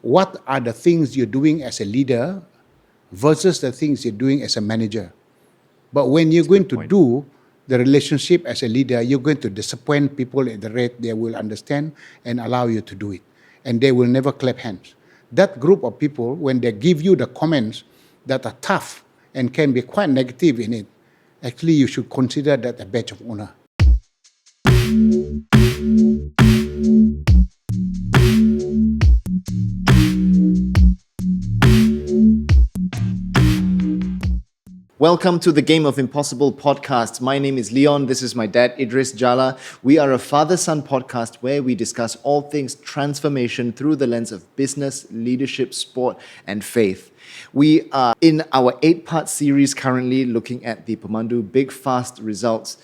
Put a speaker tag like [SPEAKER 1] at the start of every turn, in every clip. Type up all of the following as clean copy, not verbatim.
[SPEAKER 1] what are the things you're doing as a leader versus the things you're doing as a manager. But when you're going to do the relationship as a leader, you're going to disappoint people at the rate they will understand and allow you to do it. And they will never clap hands. That group of people, when they give you the comments that are tough and can be quite negative in it, actually you should consider that a badge of honor.
[SPEAKER 2] Welcome to the Game of Impossible podcast. My name is Leon. This is my dad, Idris Jala. We are a father-son podcast where we discuss all things transformation through the lens of business, leadership, sport, and faith. We are in our 8-part series currently looking at the PEMANDU Big Fast Results,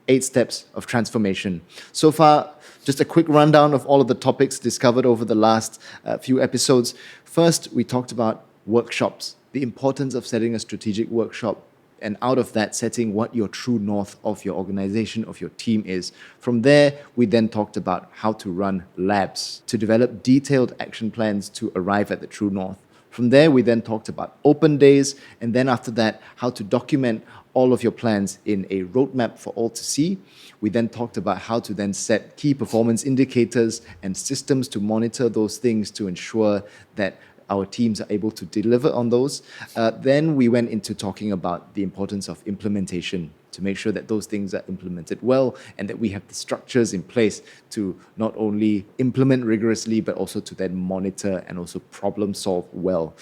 [SPEAKER 2] 8 Steps of Transformation. So far, just a quick rundown of all of the topics discovered over the last few episodes. First, we talked about workshops, the importance of setting a strategic workshop, and out of that, setting what your true north of your organization, of your team is. From there, we then talked about how to run labs, to develop detailed action plans to arrive at the true north. From there, we then talked about open days, and then after that, how to document all of your plans in a roadmap for all to see. We then talked about how to then set key performance indicators and systems to monitor those things to ensure that our teams are able to deliver on those. Then we went into talking about the importance of implementation to make sure that those things are implemented well and that we have the structures in place to not only implement rigorously, but also to then monitor and also problem solve well.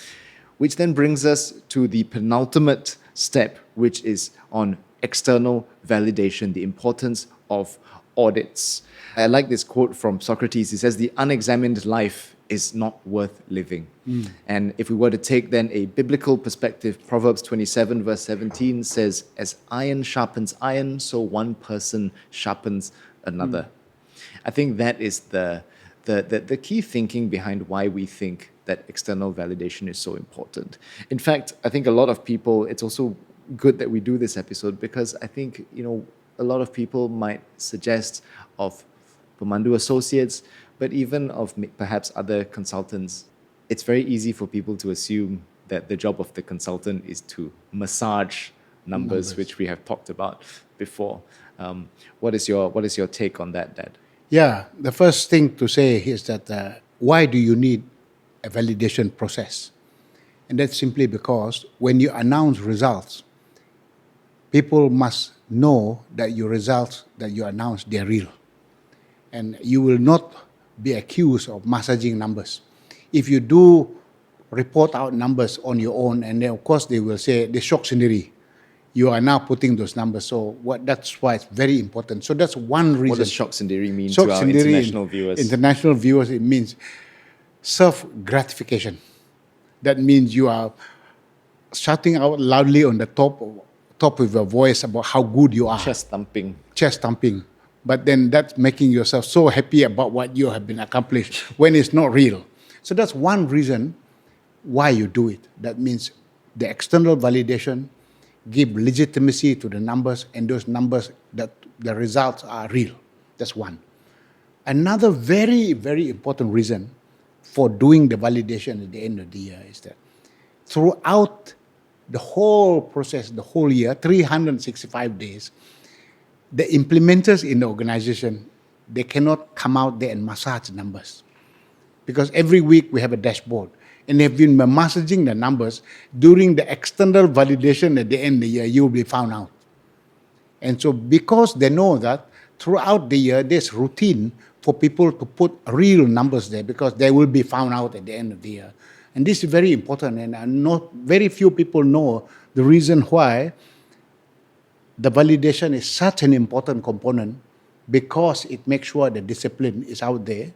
[SPEAKER 2] Which then brings us to the penultimate step, which is on external validation, the importance of audits. I like this quote from Socrates. He says, "The unexamined life is not worth living." And if we were to take then a biblical perspective, Proverbs 27 verse 17 says, "As iron sharpens iron, so one person sharpens another." I think that is the key thinking behind why we think that external validation is so important. In fact, I think a lot of people, it's also good that we do this episode because I think, a lot of people might suggest of PEMANDU associates, but even of perhaps other consultants, it's very easy for people to assume that the job of the consultant is to massage numbers. Which we have talked about before. What is your take on that, Dad?
[SPEAKER 1] Yeah, the first thing to say is that why do you need a validation process? And that's simply because when you announce results, people must know that your results that you announce, they're real. And you will not be accused of massaging numbers. If you do report out numbers on your own, and then of course they will say, the shock scenery, you are now putting those numbers. So that's why it's very important. So that's one reason.
[SPEAKER 2] What does shock scenery mean to our international viewers?
[SPEAKER 1] International viewers, it means self-gratification. That means you are shouting out loudly on the top of your voice about how good you are.
[SPEAKER 2] Chest thumping.
[SPEAKER 1] But then that's making yourself so happy about what you have been accomplished when it's not real. So that's one reason why you do it. That means the external validation give legitimacy to the numbers, and those numbers, that the results are real. That's one. Another very, very important reason for doing the validation at the end of the year is that throughout the whole process, the whole year, 365 days, the implementers in the organization, they cannot come out there and massage numbers. Because every week we have a dashboard. And they've been massaging the numbers. During the external validation at the end of the year, you will be found out. And so because they know that, throughout the year, there's routine for people to put real numbers there because they will be found out at the end of the year. And this is very important. And very few people know the reason why the validation is such an important component, because it makes sure the discipline is out there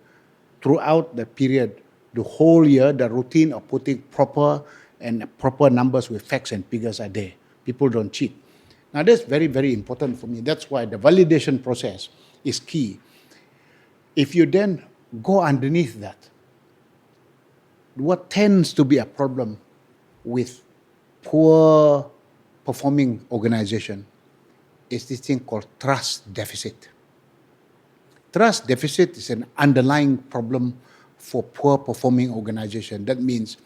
[SPEAKER 1] throughout the period, the whole year. The routine of putting proper numbers with facts and figures are there. People don't cheat. Now that's very, very important for me. That's why the validation process is key. If you then go underneath that, what tends to be a problem with poor performing organization is this thing called trust deficit. Trust deficit is an underlying problem for poor performing organization. That means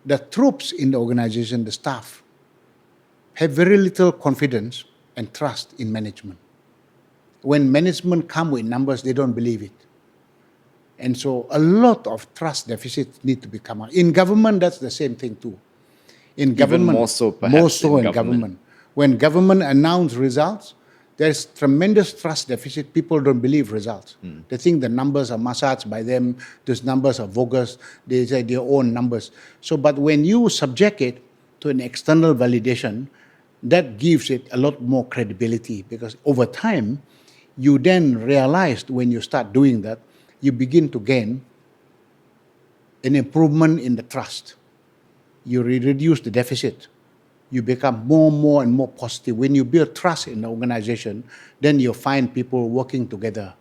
[SPEAKER 1] the troops in the organization, the staff, have very little confidence and trust in management. When management come with numbers, they don't believe it. And so a lot of trust deficits need to be come out. In government, that's the same thing too. In government,
[SPEAKER 2] more so perhaps in government.
[SPEAKER 1] When government announce results, there's tremendous trust deficit. People don't believe results. They think the numbers are massaged by them. Those numbers are bogus. They say their own numbers. So, but when you subject it to an external validation, that gives it a lot more credibility, because over time, you then realize when you start doing that, you begin to gain an improvement in the trust. You reduce the deficit. You become more and more positive. When you build trust in the organization, then you find people working together.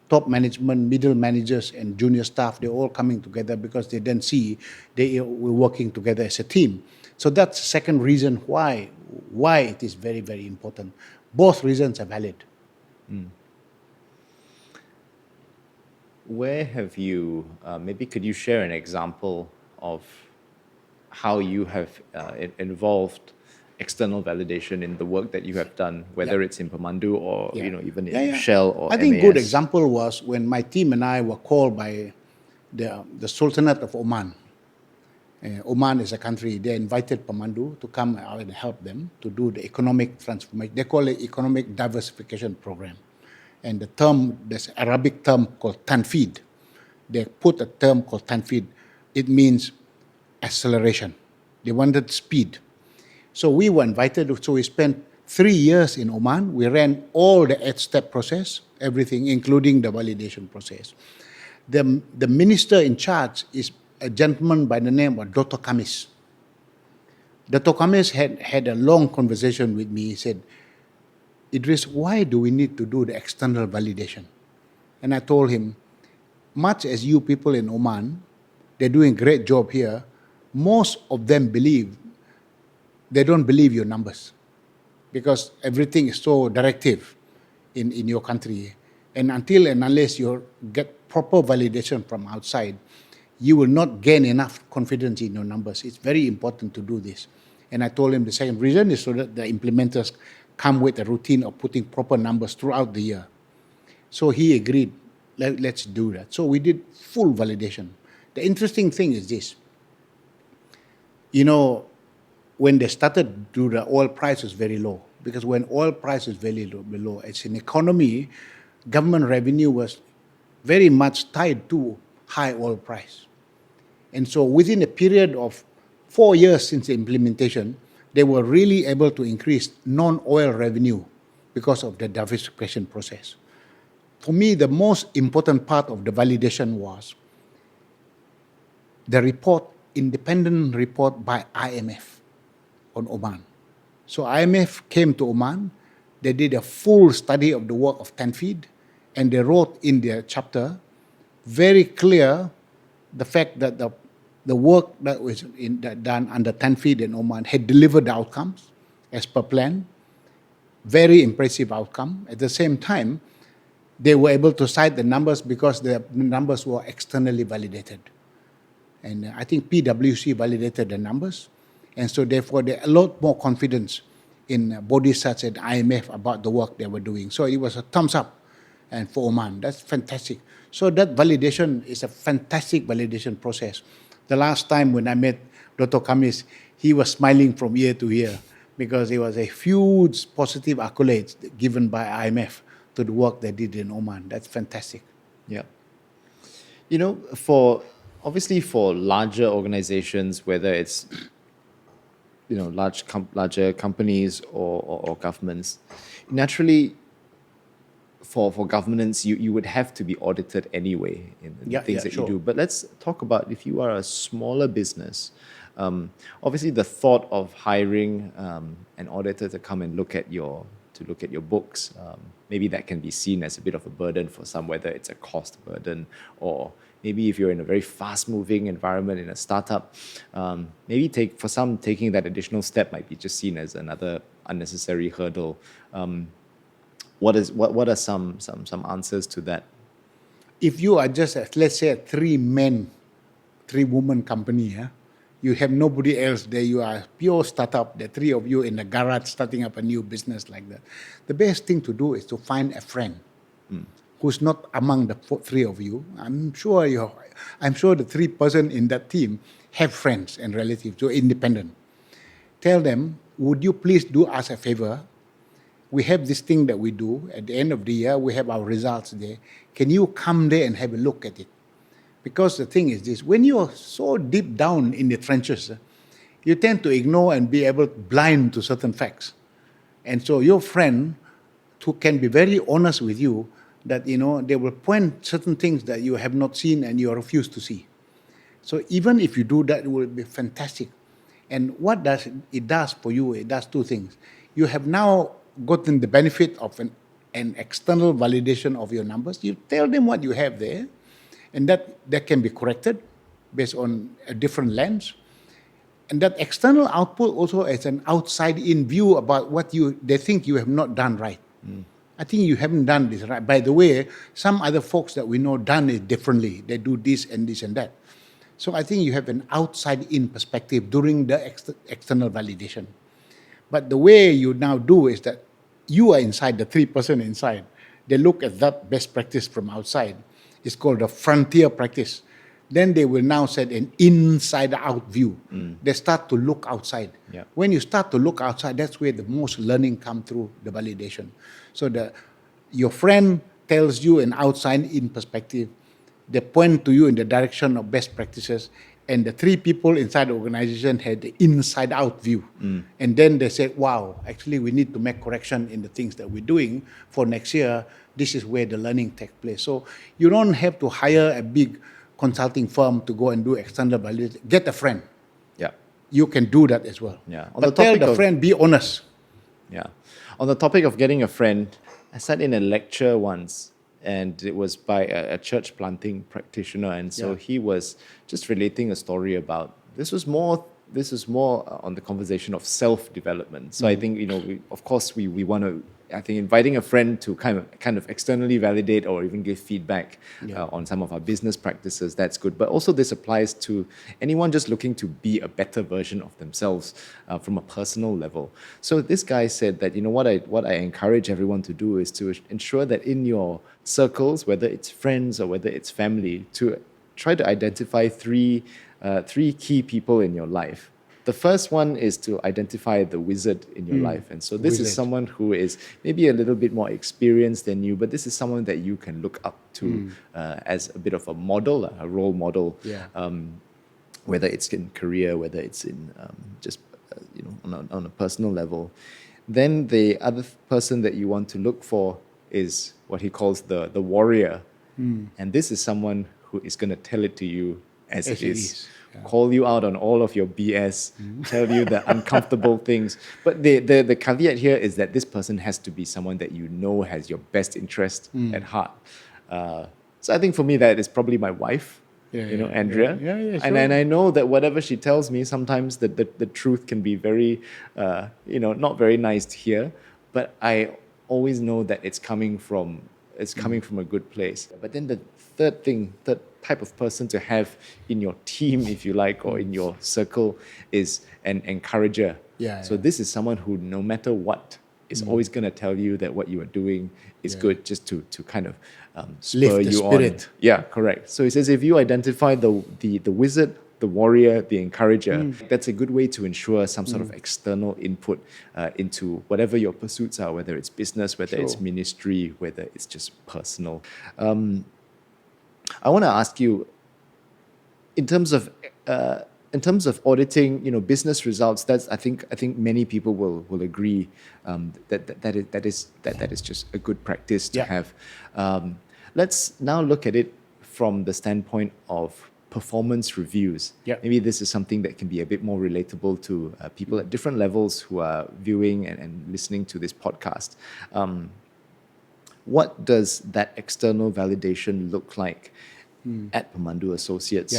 [SPEAKER 1] Top management, middle managers, and junior staff, they're all coming together because they then see we're working together as a team. So that's the second reason why it is very, very important. Both reasons are valid.
[SPEAKER 2] Where have you, maybe could you share an example of how you have involved external validation in the work that you have done, whether it's in PEMANDU or even in Shell or
[SPEAKER 1] I think
[SPEAKER 2] MAS?
[SPEAKER 1] good example was when my team and I were called by the Sultanate of Oman. Oman is a country. They invited PEMANDU to come out and help them to do the economic transformation. They call it economic diversification program. And the term, there's an Arabic term called tanfid. They put a term called tanfid. It means acceleration. They wanted speed. So we were invited. So we spent 3 years in Oman. We ran all the 8-step process, everything, including the validation process. The minister in charge is a gentleman by the name of Dato Kamis. Dato Kamis had a long conversation with me. He said, Idris, why do we need to do the external validation? And I told him, much as you people in Oman, they're doing a great job here, most of them they don't believe your numbers, because everything is so directive in your country. And until and unless you get proper validation from outside, you will not gain enough confidence in your numbers. It's very important to do this. And I told him the second reason is so that the implementers come with a routine of putting proper numbers throughout the year. So he agreed, let's do that. So we did full validation. The interesting thing is this. When they started to do, the oil price was very low. Because when oil price is very low, as an economy, government revenue was very much tied to high oil price. And so within a period of 4 years since the implementation, they were really able to increase non-oil revenue because of the diversification process. For me, the most important part of the validation was the independent report by IMF on Oman. So IMF came to Oman, they did a full study of the work of Tanfid, and they wrote in their chapter very clear the fact that the work that was done under Tanfid in Oman had delivered the outcomes as per plan, very impressive outcome. At the same time, they were able to cite the numbers because the numbers were externally validated. And I think PwC validated the numbers. And so therefore, there a lot more confidence in bodies such as IMF about the work they were doing. So it was a thumbs up and for Oman. That's fantastic. So that validation is a fantastic validation process. The last time when I met Dr. Kamis, he was smiling from ear to ear because it was a huge positive accolades given by IMF to the work they did in Oman. That's fantastic.
[SPEAKER 2] Yeah. Obviously for larger organizations, whether it's larger companies or governments, naturally for governance, you would have to be audited anyway in the things that you do. But let's talk about if you are a smaller business. Obviously, the thought of hiring an auditor to come and look at your books, maybe that can be seen as a bit of a burden for some, whether it's a cost burden or maybe if you're in a very fast-moving environment in a startup, maybe taking that additional step might be just seen as another unnecessary hurdle. What are some answers to that?
[SPEAKER 1] if you are just, let's say, a 3-man, 3-woman company, you have nobody else there, you are a pure startup, the 3 of you in the garage starting up a new business like that. The best thing to do is to find a friend who's not among the 3 of you. I'm sure the 3 person in that team have friends and relatives who are independent. Tell them, would you please do us a favor? We have this thing that we do. At the end of the year, we have our results there. Can you come there and have a look at it? Because the thing is this, when you're so deep down in the trenches, you tend to ignore and be able to blind to certain facts. And so your friend who can be very honest with you that, they will point certain things that you have not seen and you refuse to see. So even if you do that, it will be fantastic. And what it does for you, it does 2 things. You have now gotten the benefit of an external validation of your numbers. You tell them what you have there, and that can be corrected based on a different lens. And that external output also is an outside-in view about what they think you have not done right. I think you haven't done this right. By the way, some other folks that we know done it differently. They do this and this and that. So I think you have an outside-in perspective during the external validation. But the way you now do is that you are inside, the 3 person inside. They look at that best practice from outside. It's called the frontier practice. Then they will now set an inside-out view. They start to look outside.
[SPEAKER 2] Yeah.
[SPEAKER 1] When you start to look outside, that's where the most learning comes through the validation. So your friend tells you an outside-in perspective. They point to you in the direction of best practices, and the 3 people inside the organization had the inside-out view. And then they said, wow, actually we need to make correction in the things that we're doing for next year. This is where the learning takes place. So you don't have to hire a big consulting firm to go and do external validation. Get a friend.
[SPEAKER 2] Yeah.
[SPEAKER 1] You can do that as well.
[SPEAKER 2] Yeah.
[SPEAKER 1] But tell the friend, be honest.
[SPEAKER 2] Yeah. On the topic of getting a friend, I sat in a lecture once, and it was by a church planting practitioner, and so he was just relating a story about this was more on the conversation of self-development. So I think we want to, I think, inviting a friend to kind of externally validate or even give feedback on some of our business practices, that's good. But also this applies to anyone just looking to be a better version of themselves from a personal level. So this guy said that, what I encourage everyone to do is to ensure that in your circles, whether it's friends or whether it's family, to try to identify three key people in your life. The first one is to identify the wizard in your life. And so this is someone who is maybe a little bit more experienced than you, but this is someone that you can look up to as a bit of a model, a role model, whether it's in career, whether it's in on a personal level. Then the other person that you want to look for is what he calls the warrior. And this is someone who is going to tell it to you as it is. Call you out on all of your BS, tell you the uncomfortable things. But the caveat here is that this person has to be someone that you know has your best interest at heart. So I think for me that is probably my wife, Andrea.
[SPEAKER 1] Sure.
[SPEAKER 2] And I know that whatever she tells me, sometimes the truth can be very, not very nice to hear. But I always know that it's coming from a good place. But then the third type of person to have in your team, if you like, or in your circle is an encourager. So this is someone who, no matter what, is always going to tell you that what you are doing is good, just to kind of spur
[SPEAKER 1] Lift the
[SPEAKER 2] you
[SPEAKER 1] spirit.
[SPEAKER 2] on. Yeah, correct. So he says if you identify the wizard, the warrior, the encourager, that's a good way to ensure some sort of external input into whatever your pursuits are, whether it's business, whether it's ministry, whether it's just personal. I want to ask you, in terms of auditing, business results. That's I think many people will agree that is just a good practice to have. Let's now look at it from the standpoint of performance reviews. Maybe this is something that can be a bit more relatable to people at different levels who are viewing and listening to this podcast. What does that external validation look like at PEMANDU Associates?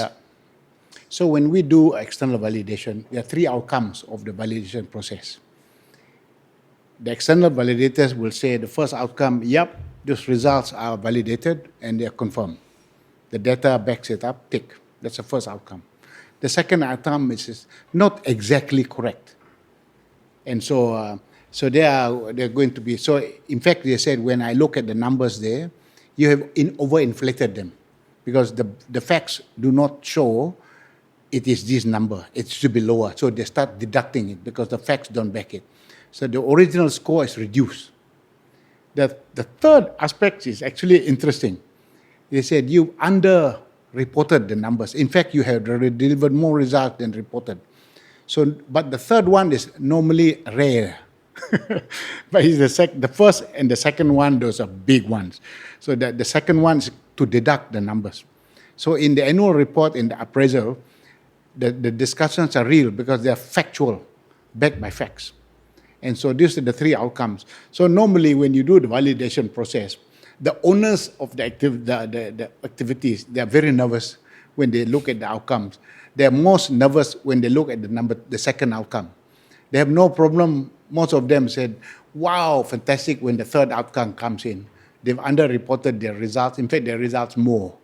[SPEAKER 1] So when we do external validation, there are 3 outcomes of the validation process. The external validators will say the first outcome, these results are validated and they are confirmed. The data backs it up, tick. That's the first outcome. The second outcome is not exactly correct. And so they're going to be, so in fact, they said when I look at the numbers there, you have overinflated them because the facts do not show it is this number. It should be lower. So they start deducting it because the facts don't back it. So the original score is reduced. The third aspect is actually interesting. They said you under-reported the numbers. In fact, you have delivered more results than reported. So, but the third one is normally rare. But it's the first and the second one, those are big ones. So the second one is to deduct the numbers. So in the annual report, in the appraisal, the discussions are real because they are factual, backed by facts. And so these are the three outcomes. So normally when you do the validation process, the owners of the activities, they are very nervous when they look at the outcomes. They are most nervous when they look at the second outcome. They have no problem. Most of them said, wow, fantastic when the third outcome comes in. They've underreported their results. In fact, their results more.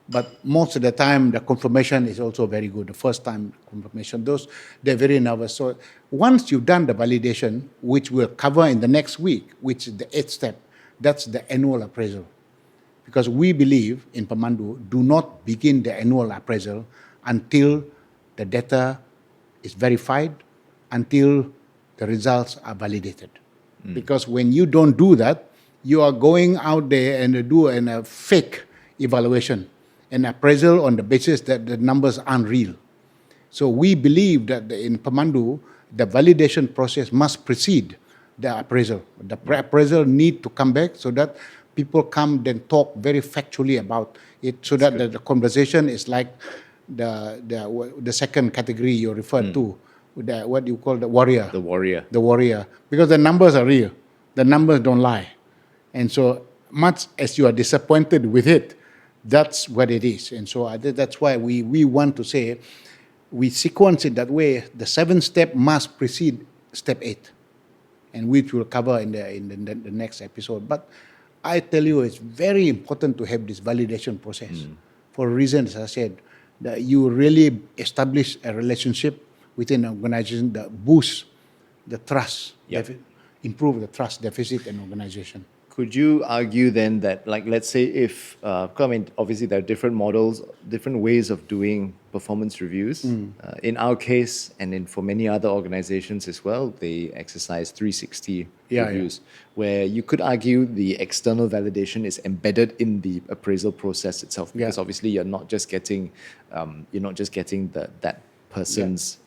[SPEAKER 1] But most of the time, the confirmation is also very good. The first time confirmation, they're very nervous. So once you've done the validation, which we'll cover in the next week, which is the 8th step, that's the annual appraisal. Because we believe in PEMANDU, do not begin the annual appraisal until the data is verified, until the results are validated. Because when you don't do that, you are going out there and do a fake evaluation, an appraisal on the basis that the numbers aren't real. So we believe that in PEMANDU, the validation process must precede the appraisal. The appraisal need to come back so that people come then talk very factually about it, so that the conversation is like the second category you referred to, what you call the warrior.
[SPEAKER 2] The warrior.
[SPEAKER 1] The warrior. Because the numbers are real. The numbers don't lie. And so much as you are disappointed with it, that's what it is. And so that's why we want to say, we sequence it that way. The 7th step must precede step 8, and which we'll cover in the next episode. But I tell you, it's very important to have this validation process for reasons, as I said, that you really establish a relationship within an organization that boosts the trust, improve the trust deficit in organization.
[SPEAKER 2] Could you argue then that, like, let's say if, obviously there are different models, different ways of doing performance reviews. In our case, and for many other organizations as well, they exercise 360 reviews, where you could argue the external validation is embedded in the appraisal process itself, because obviously you're not just getting that person's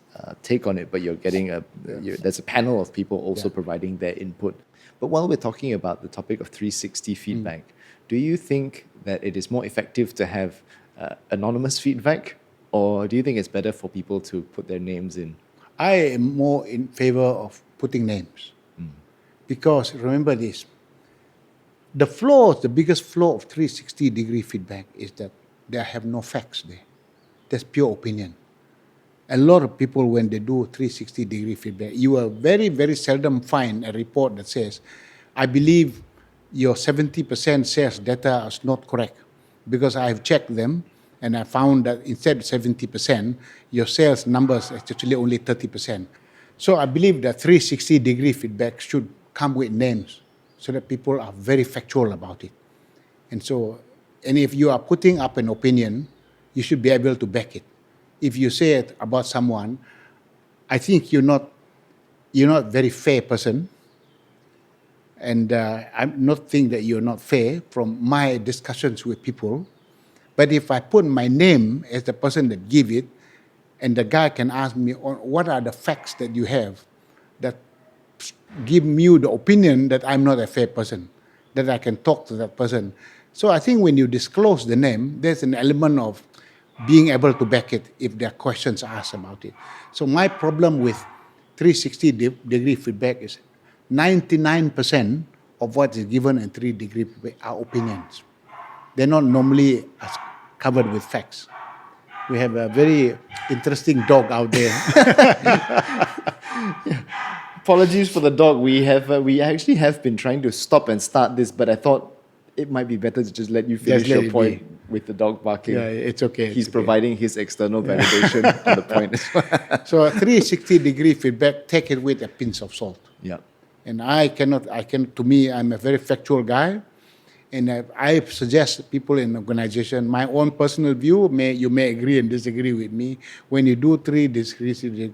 [SPEAKER 2] take on it, but you're getting there's a panel of people also providing their input. But while we're talking about the topic of 360 feedback, do you think that it is more effective to have anonymous feedback, or do you think it's better for people to put their names in?
[SPEAKER 1] I am more in favor of putting names. Because remember this, the biggest flaw of 360-degree feedback is that there have no facts there. There's pure opinion. A lot of people, when they do 360-degree feedback, you will very, very seldom find a report that says, I believe your 70% sales data is not correct because I have checked them and I found that instead of 70%, your sales numbers are actually only 30%. So I believe that 360-degree feedback should come with names so that people are very factual about it. And if you are putting up an opinion, you should be able to back it. If you say it about someone, I think you're not a very fair person, and I'm not think that you're not fair from my discussions with people. But if I put my name as the person that give it, and the guy can ask me, what are the facts that you have that give you the opinion that I'm not a fair person, that I can talk to that person. So I think when you disclose the name, there's an element of being able to back it if there are questions asked about it. So my problem with 360-degree feedback is 99% of what is given in 360-degree feedback are opinions. They're not normally covered with facts. We have a very interesting dog out there.
[SPEAKER 2] Apologies for the dog. We actually have been trying to stop and start this, but I thought it might be better to just let you finish your point with the dog barking.
[SPEAKER 1] Yeah, it's okay.
[SPEAKER 2] He's
[SPEAKER 1] it's okay.
[SPEAKER 2] providing his external validation on the point as well.
[SPEAKER 1] So 360-degree feedback, take it with a pinch of salt.
[SPEAKER 2] Yeah.
[SPEAKER 1] And to me, I'm a very factual guy. And I suggest people in organization, my own personal view, you may agree and disagree with me. When you do 360,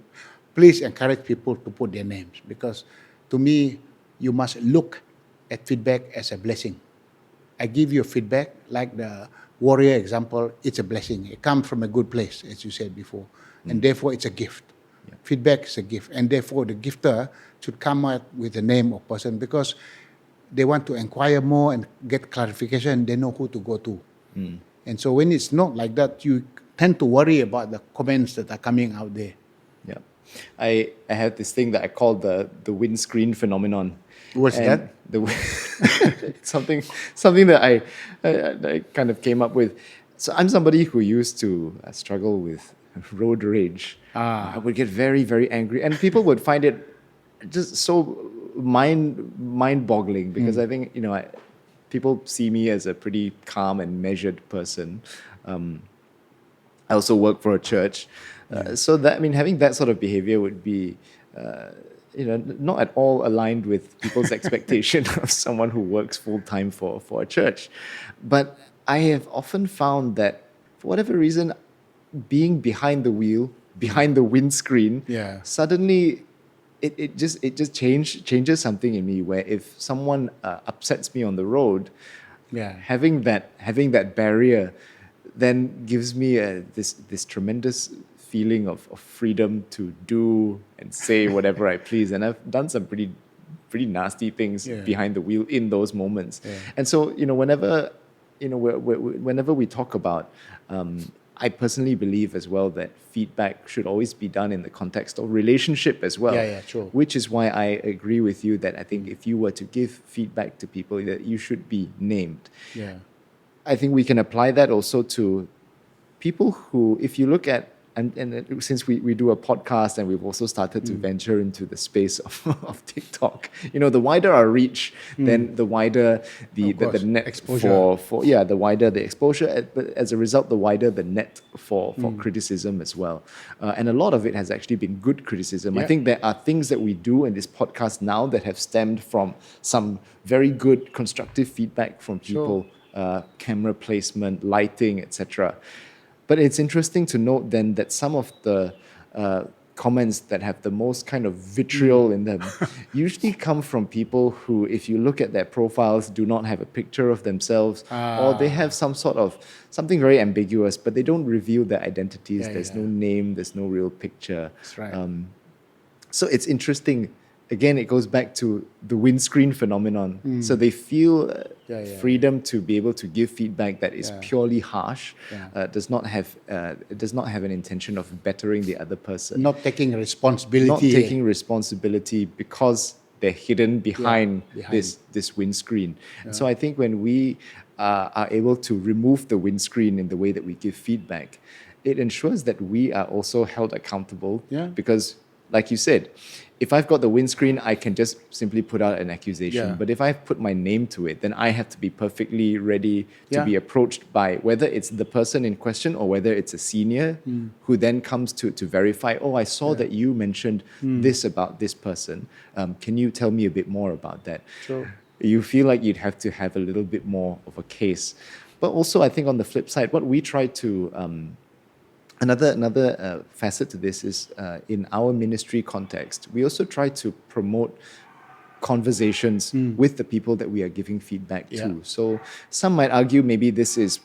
[SPEAKER 1] please encourage people to put their names. Because to me, you must look at feedback as a blessing. I give you feedback, like the warrior example, it's a blessing. It comes from a good place, as you said before. And therefore, it's a gift. Yeah. Feedback is a gift. And therefore, the gifter should come out with the name of person, because they want to inquire more and get clarification, they know who to go to. And so when it's not like that, you tend to worry about the comments that are coming out there.
[SPEAKER 2] Yeah. I have this thing that I call the windscreen phenomenon.
[SPEAKER 1] What's that?
[SPEAKER 2] Something that I kind of came up with. So I'm somebody who used to struggle with road rage. I would get very, very angry, and people would find it just so mind-boggling, because I think, people see me as a pretty calm and measured person. I also work for a church, so that, having that sort of behavior would be, not at all aligned with people's expectation of someone who works full time for a church. But I have often found that, for whatever reason, being behind the wheel, behind the windscreen, suddenly it just changes something in me, where if someone upsets me on the road, having that barrier then gives me this tremendous feeling of freedom to do and say whatever I please. And I've done some pretty nasty things behind the wheel in those moments. And so, whenever we talk about, I personally believe as well that feedback should always be done in the context of relationship as well.
[SPEAKER 1] Sure.
[SPEAKER 2] Which is why I agree with you that I think if you were to give feedback to people, that you should be named. I think we can apply that also to people who, if you look at, and since we do a podcast and we've also started to venture into the space of TikTok, the wider our reach, then the wider the net
[SPEAKER 1] exposure.
[SPEAKER 2] the wider the exposure, but as a result, the wider the net for criticism as well. And a lot of it has actually been good criticism. I think there are things that we do in this podcast now that have stemmed from some very good constructive feedback from people, camera placement, lighting, etc. But it's interesting to note then that some of the comments that have the most kind of vitriol in them usually come from people who, if you look at their profiles, do not have a picture of themselves, or they have something very ambiguous, but they don't reveal their identities. There's no name, there's no real picture.
[SPEAKER 1] That's right.
[SPEAKER 2] So it's interesting. Again, it goes back to the windscreen phenomenon. So they feel freedom to be able to give feedback that is purely harsh, does not have an intention of bettering the other person.
[SPEAKER 1] Not taking responsibility.
[SPEAKER 2] Because they're hidden behind this windscreen. And so I think when we are able to remove the windscreen in the way that we give feedback, it ensures that we are also held accountable. Because, like you said, if I've got the windscreen, I can just simply put out an accusation. But if I've put my name to it, then I have to be perfectly ready to be approached by whether it's the person in question or whether it's a senior who then comes to verify, I saw that you mentioned this about this person. Can you tell me a bit more about that?
[SPEAKER 1] Sure.
[SPEAKER 2] You feel like you'd have to have a little bit more of a case. But also, I think on the flip side, what we try to... Another facet to this is in our ministry context, we also try to promote conversations with the people that we are giving feedback to. So some might argue maybe this is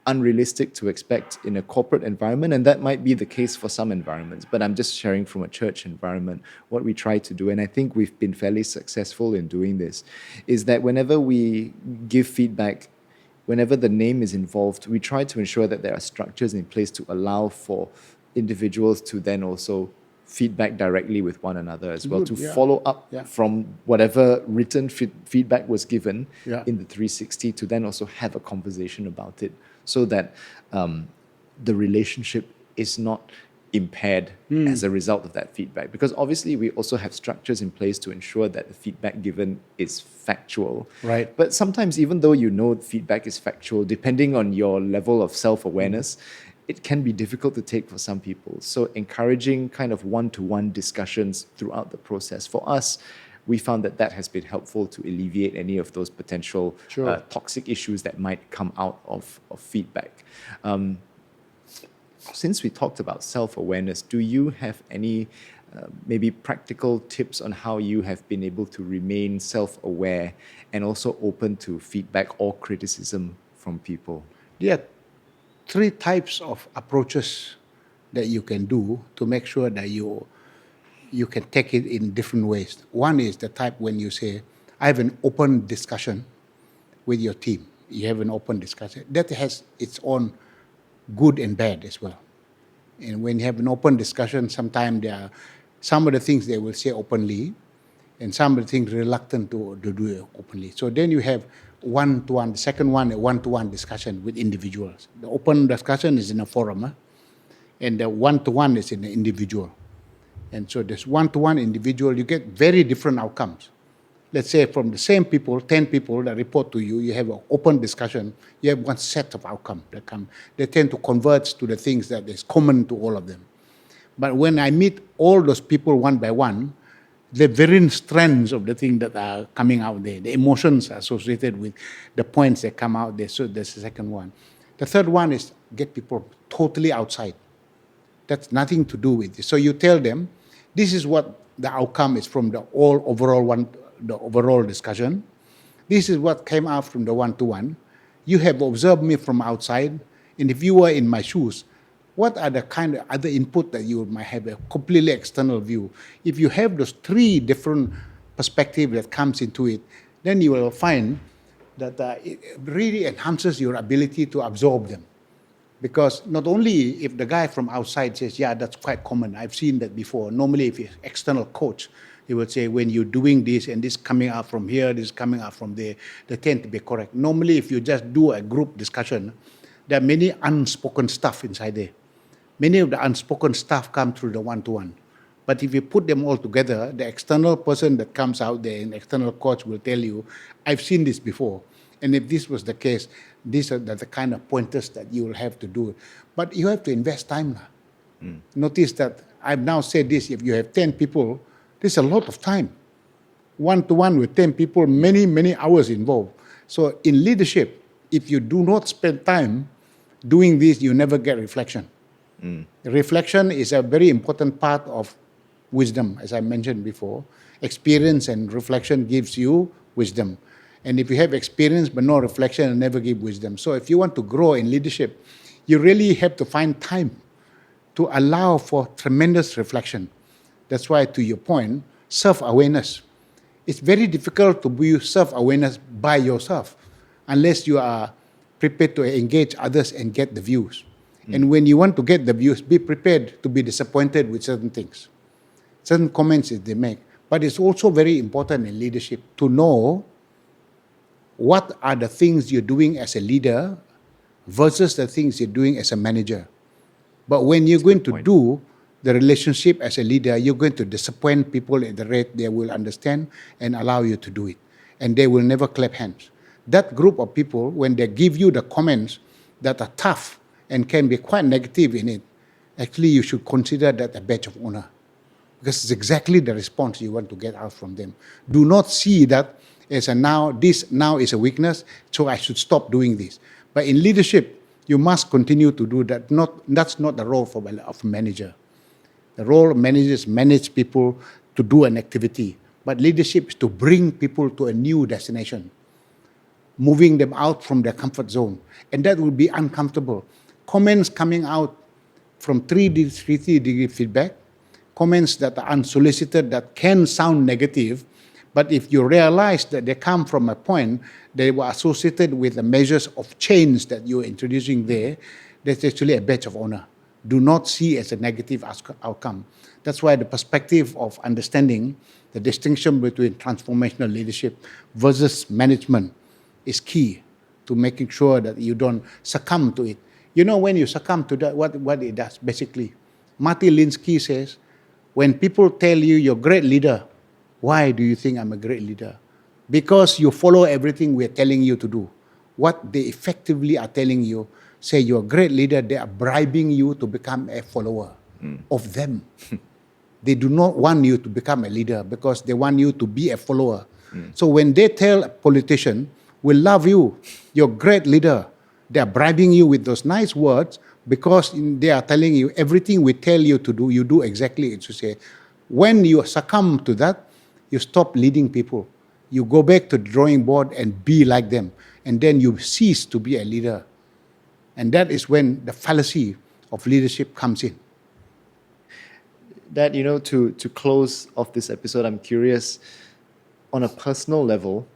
[SPEAKER 2] unrealistic to expect in a corporate environment, and that might be the case for some environments. But I'm just sharing from a church environment what we try to do, and I think we've been fairly successful in doing this, is that whenever we give feedback, whenever the name is involved, we try to ensure that there are structures in place to allow for individuals to then also feedback directly with one another as well, to follow up from whatever written feedback was given in the 360, to then also have a conversation about it, so that the relationship is not impaired as a result of that feedback? Because obviously we also have structures in place to ensure that the feedback given is factual.
[SPEAKER 1] Right.
[SPEAKER 2] But sometimes, even though you know feedback is factual, depending on your level of self-awareness, it can be difficult to take for some people. So encouraging kind of one-to-one discussions throughout the process. For us, we found that that has been helpful to alleviate any of those potential
[SPEAKER 1] Sure.
[SPEAKER 2] toxic issues that might come out of feedback. Since we talked about self-awareness, do you have any maybe practical tips on how you have been able to remain self-aware and also open to feedback or criticism from people?
[SPEAKER 1] There are three types of approaches that you can do to make sure that you can take it in different ways. One is the type when you say, I have an open discussion with your team. You have an open discussion. That has its own good and bad as well. And when you have an open discussion, sometimes there are some of the things they will say openly, and some of the things reluctant to do it openly. So then you have one-to-one. The second one, a one-to-one discussion with individuals. The open discussion is in a forum, and the one-to-one is in the individual. And so this one-to-one individual, you get very different outcomes. Let's say from the same people, 10 people that report to you, you have an open discussion, you have one set of outcomes that come. They tend to converge to the things that is common to all of them. But when I meet all those people one by one, the varying strands of the things that are coming out there, the emotions associated with the points that come out there. So that's the second one. The third one is get people totally outside. That's nothing to do with it. So you tell them, this is what the outcome is from the overall discussion. This is what came out from the one-to-one. You have observed me from outside, and if you were in my shoes, what are the kind of other input that you might have a completely external view? If you have those three different perspectives that comes into it, then you will find that it really enhances your ability to absorb them. Because not only if the guy from outside says, yeah, that's quite common, I've seen that before. Normally, if you're an external coach, he would say, when you're doing this and this coming out from here, this coming out from there, they tend to be correct. Normally, if you just do a group discussion, there are many unspoken stuff inside there. Many of the unspoken stuff come through the one-to-one. But if you put them all together, the external person that comes out there, an external coach will tell you, I've seen this before. And if this was the case, these are the kind of pointers that you will have to do. But you have to invest time now. Notice that I've now said this, if you have 10 people, there's a lot of time. One-to-one with 10 people, many, many hours involved. So in leadership, if you do not spend time doing this, you never get reflection. Reflection is a very important part of wisdom, as I mentioned before. Experience and reflection gives you wisdom. And if you have experience but no reflection, it'll never give wisdom. So if you want to grow in leadership, you really have to find time to allow for tremendous reflection. That's why, to your point, self-awareness. It's very difficult to be self-awareness by yourself unless you are prepared to engage others and get the views. And when you want to get the views, be prepared to be disappointed with certain things, certain comments that they make. But it's also very important in leadership to know what are the things you're doing as a leader versus the things you're doing as a manager. But when you're going to do the relationship as a leader, you're going to disappoint people at the rate they will understand and allow you to do it. And they will never clap hands. That group of people, when they give you the comments that are tough and can be quite negative in it, actually you should consider that a badge of honor. Because it's exactly the response you want to get out from them. Do not see that as this now is a weakness, so I should stop doing this. But in leadership, you must continue to do that. That's not the role of a manager. The role of managers manage people to do an activity. But leadership is to bring people to a new destination, moving them out from their comfort zone. And that will be uncomfortable. Comments coming out from 360-degree feedback, comments that are unsolicited, that can sound negative, but if you realize that they come from a point, they were associated with the measures of change that you're introducing there, that's actually a badge of honor. Do not see as a negative outcome. That's why the perspective of understanding the distinction between transformational leadership versus management is key to making sure that you don't succumb to it. You know, when you succumb to that, what it does, basically, Martin Linsky says, when people tell you you're a great leader, why do you think I'm a great leader? Because you follow everything we're telling you to do. What they effectively are telling you, say you're a great leader, they are bribing you to become a follower of them. They do not want you to become a leader because they want you to be a follower. So when they tell a politician, we love you, you're a great leader, they are bribing you with those nice words because they are telling you everything we tell you to do, you do exactly as you say. When you succumb to that, you stop leading people. You go back to the drawing board and be like them. And then you cease to be a leader. And that is when the fallacy of leadership comes in.
[SPEAKER 2] Dad, to close off this episode, I'm curious, on a personal level,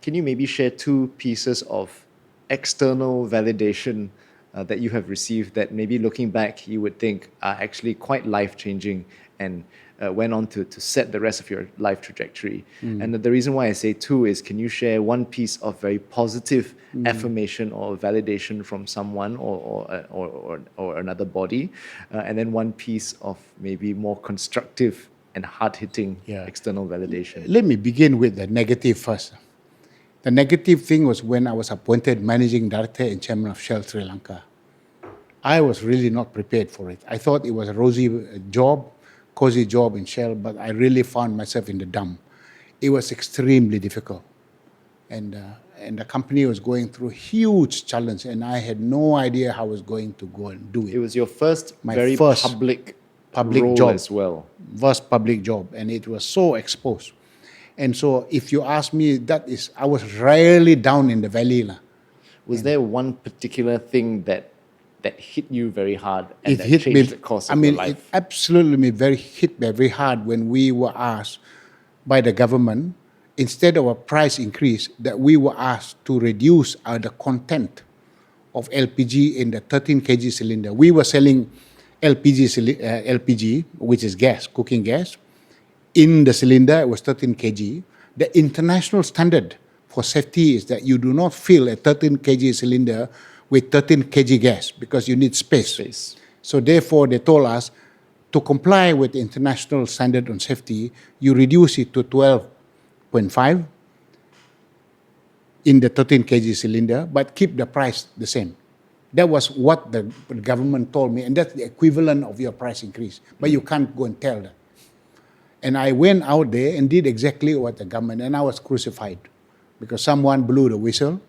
[SPEAKER 2] can you maybe share 2 pieces of external validation that you have received that maybe looking back you would think are actually quite life-changing and went on to set the rest of your life trajectory? And the reason why I say 2 is, can you share 1 piece of very positive affirmation or validation from someone or another body, and then 1 piece of maybe more constructive and hard-hitting external validation?
[SPEAKER 1] Let me begin with the negative first. The negative thing was when I was appointed Managing Director and Chairman of Shell Sri Lanka. I was really not prepared for it. I thought it was a rosy job, cozy job in Shell, but I really found myself in the dump. It was extremely difficult. And the company was going through huge challenge, and I had no idea how I was going to go and do it.
[SPEAKER 2] It was your first
[SPEAKER 1] My
[SPEAKER 2] very
[SPEAKER 1] first
[SPEAKER 2] public
[SPEAKER 1] public
[SPEAKER 2] role
[SPEAKER 1] job
[SPEAKER 2] as well.
[SPEAKER 1] First public job, and it was so exposed. And so if you ask me, I was rarely down in the valley.
[SPEAKER 2] Was there one particular thing that hit you very hard and
[SPEAKER 1] It
[SPEAKER 2] that
[SPEAKER 1] hit
[SPEAKER 2] changed
[SPEAKER 1] me,
[SPEAKER 2] the course of your life?
[SPEAKER 1] It absolutely hit me very hard when we were asked by the government, instead of a price increase, that we were asked to reduce the content of LPG in the 13 kg cylinder. We were selling LPG, which is gas, cooking gas. In the cylinder, it was 13 kg. The international standard for safety is that you do not fill a 13 kg cylinder with 13 kg gas because you need space. So therefore, they told us to comply with the international standard on safety, you reduce it to 12.5 in the 13 kg cylinder, but keep the price the same. That was what the government told me, and that's the equivalent of your price increase. But you can't go and tell that. And I went out there and did exactly what the government, and I was crucified because someone blew the whistle.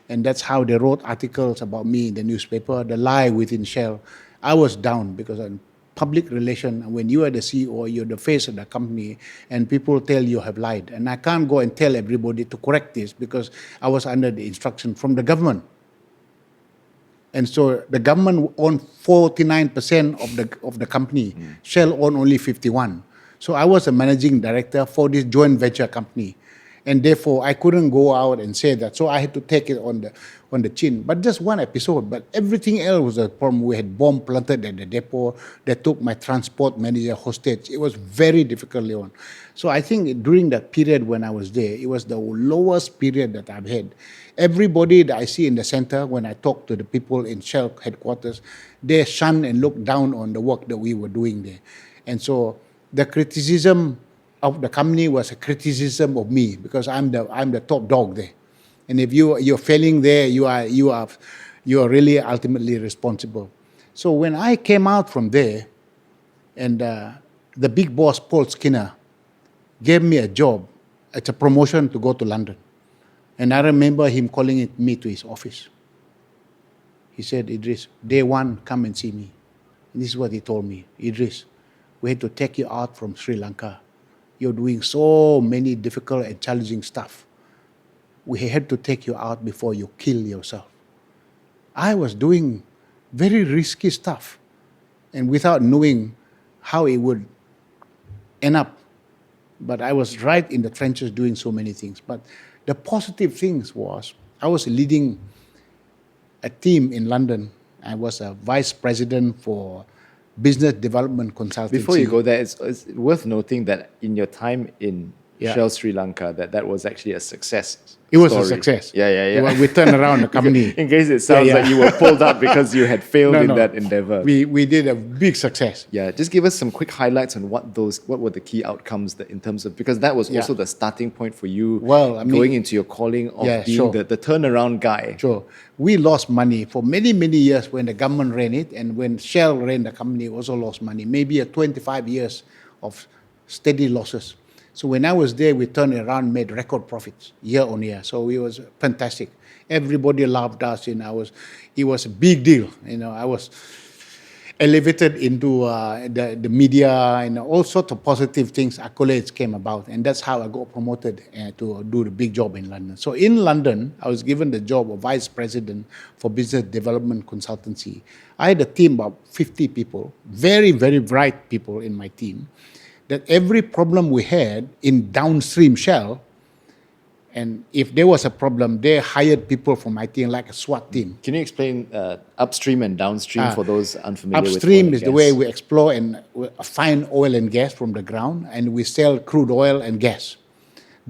[SPEAKER 1] And that's how they wrote articles about me in the newspaper, the lie within Shell. I was down because in public relation, when you are the CEO, you're the face of the company, and people tell you have lied. And I can't go and tell everybody to correct this because I was under the instruction from the government. And so the government owned 49% of the company. Shell owned only 51%. So I was a managing director for this joint venture company. And therefore, I couldn't go out and say that. So I had to take it on the chin. But just one episode. But everything else was a problem. We had bomb planted at the depot. They took my transport manager hostage. It was very difficult, Leon. So I think during that period when I was there, it was the lowest period that I've had. Everybody that I see in the center, when I talk to the people in Shell headquarters, they shun and look down on the work that we were doing there. And so the criticism of the company was a criticism of me because I'm the top dog there, and if you're failing there, you are really ultimately responsible. So when I came out from there, and the big boss Paul Skinner gave me a job, it's a promotion to go to London, and I remember him calling me to his office. He said, "Idris, day one, come and see me." And this is what he told me: "Idris, we had to take you out from Sri Lanka. You're doing so many difficult and challenging stuff. We had to take you out before you kill yourself." I was doing very risky stuff, and without knowing how it would end up. But I was right in the trenches doing so many things. But the positive things was I was leading a team in London. I was a vice president for business development consultancy.
[SPEAKER 2] Before you go there, it's worth noting that in your time in
[SPEAKER 1] Yeah.
[SPEAKER 2] Shell Sri Lanka, that was actually a success.
[SPEAKER 1] It was a
[SPEAKER 2] story.
[SPEAKER 1] success.
[SPEAKER 2] Yeah.
[SPEAKER 1] We turned around the company.
[SPEAKER 2] In case it sounds
[SPEAKER 1] Yeah.
[SPEAKER 2] like you were pulled up because you had failed in
[SPEAKER 1] No.
[SPEAKER 2] that endeavor.
[SPEAKER 1] We did a big success.
[SPEAKER 2] Yeah, just give us some quick highlights on what were the key outcomes that in terms of, because that was also the starting point for you going into your calling of being the turnaround guy.
[SPEAKER 1] Sure. We lost money for many, many years when the government ran it, and when Shell ran the company, also lost money. Maybe 25 years of steady losses. So when I was there, we turned around, made record profits year on year. So it was fantastic. Everybody loved us. It was a big deal. I was elevated into the media, and all sorts of positive things, accolades came about. And that's how I got promoted to do the big job in London. So in London, I was given the job of Vice President for Business Development Consultancy. I had a team of 50 people, very, very bright people in my team, that every problem we had in downstream Shell, and if there was a problem, they hired people from my team, like a SWAT team.
[SPEAKER 2] Can you explain upstream and downstream for those unfamiliar with oil
[SPEAKER 1] Upstream
[SPEAKER 2] and
[SPEAKER 1] is
[SPEAKER 2] gas?
[SPEAKER 1] the way we explore and find oil and gas from the ground, and we sell crude oil and gas.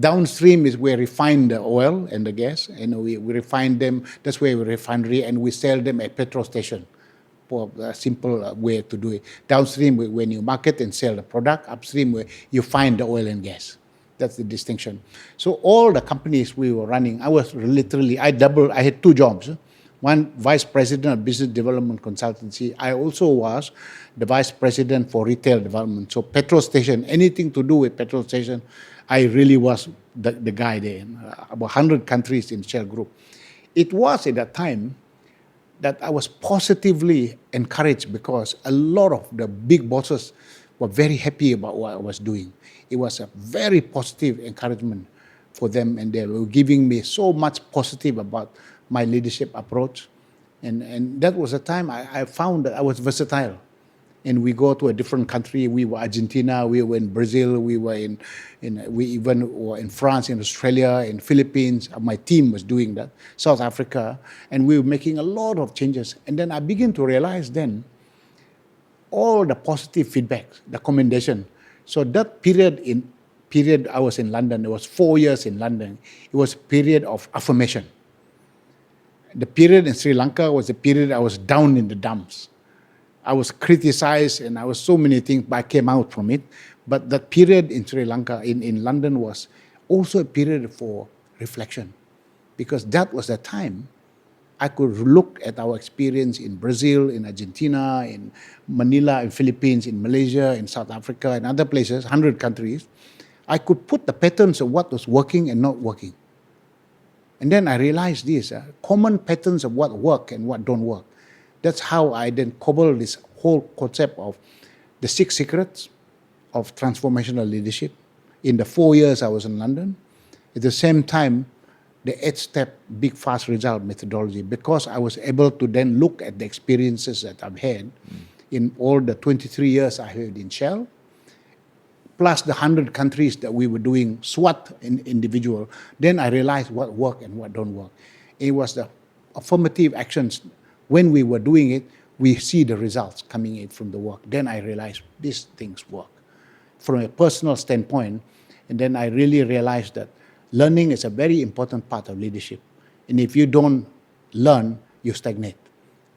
[SPEAKER 1] Downstream is where we refine the oil and the gas, and we refine them. That's where we refinery, and we sell them at petrol station. For a simple way to do it. Downstream, when you market and sell the product. Upstream, where you find the oil and gas. That's the distinction. So all the companies we were running, I had two jobs. One, Vice President of Business Development Consultancy. I also was the Vice President for Retail Development. So petrol station, anything to do with petrol station, I really was the guy there. About 100 countries in Shell Group. It was at that time that I was positively encouraged because a lot of the big bosses were very happy about what I was doing. It was a very positive encouragement for them, and they were giving me so much positive about my leadership approach. And that was a time I found that I was versatile. And we go to a different country. We were Argentina, we were in Brazil, we even were in France, in Australia, in Philippines. My team was doing that, South Africa, and we were making a lot of changes. And then I began to realize then all the positive feedback, the commendation. So that period I was in London, it was 4 years in London. It was a period of affirmation. The period in Sri Lanka was a period I was down in the dumps. I was criticized and I was so many things, but I came out from it. But that period in Sri Lanka, in London, was also a period for reflection, because that was the time I could look at our experience in Brazil, in Argentina, in Manila, in Philippines, in Malaysia, in South Africa, and other places, 100 countries. I could put the patterns of what was working and not working. And then I realized these common patterns of what work and what don't work. That's how I then cobbled this whole concept of the 6 secrets of transformational leadership in the 4 years I was in London. At the same time, the 8-step big fast result methodology, because I was able to then look at the experiences that I've had in all the 23 years I had in Shell, plus the 100 countries that we were doing SWAT individual. Then I realized what worked and what don't work. It was the affirmative actions. When we were doing it, we see the results coming in from the work. Then I realized these things work from a personal standpoint. And then I really realized that learning is a very important part of leadership. And if you don't learn, you stagnate.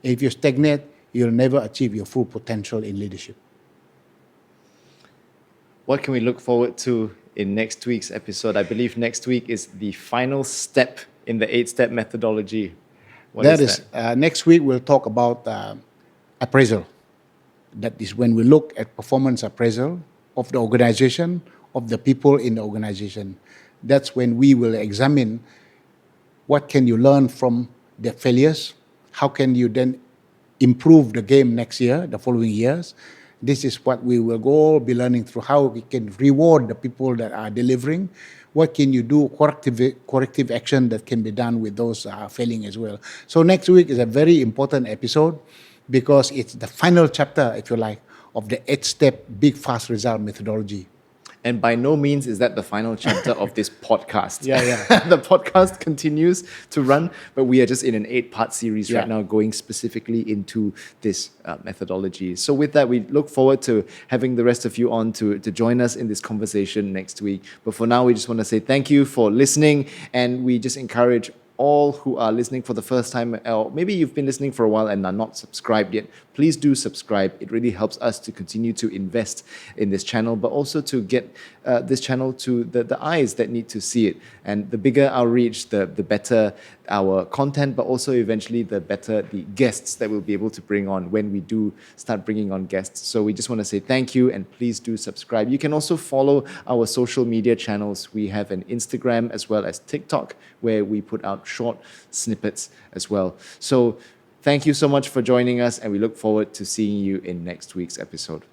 [SPEAKER 1] If you stagnate, you'll never achieve your full potential in leadership.
[SPEAKER 2] What can we look forward to in next week's episode? I believe next week is the final step in the 8-step methodology.
[SPEAKER 1] Next week we'll talk about appraisal. That is when we look at performance appraisal of the organization, of the people in the organization. That's when we will examine what can you learn from the failures, how can you then improve the game next year, the following years. This is what we will go be learning through, how we can reward the people that are delivering. What can you do, corrective action that can be done with those failing as well. So next week is a very important episode because it's the final chapter, if you like, of the 8-step big fast result methodology.
[SPEAKER 2] And by no means is that the final chapter of this podcast.
[SPEAKER 1] Yeah.
[SPEAKER 2] The podcast continues to run, but we are just in an 8-part series right
[SPEAKER 1] Yeah.
[SPEAKER 2] now going specifically into this methodology. So with that, we look forward to having the rest of you on to join us in this conversation next week. But for now, we just want to say thank you for listening, and we just encourage all who are listening for the first time, or maybe you've been listening for a while and are not subscribed yet, please do subscribe. It really helps us to continue to invest in this channel, but also to get this channel to the eyes that need to see it. And the bigger our reach, the better our content, but also eventually the better the guests that we'll be able to bring on when we do start bringing on guests. So we just want to say thank you, and please do subscribe. You can also follow our social media channels. We have an Instagram as well as TikTok, where we put out short snippets as well. So thank you so much for joining us, and we look forward to seeing you in next week's episode.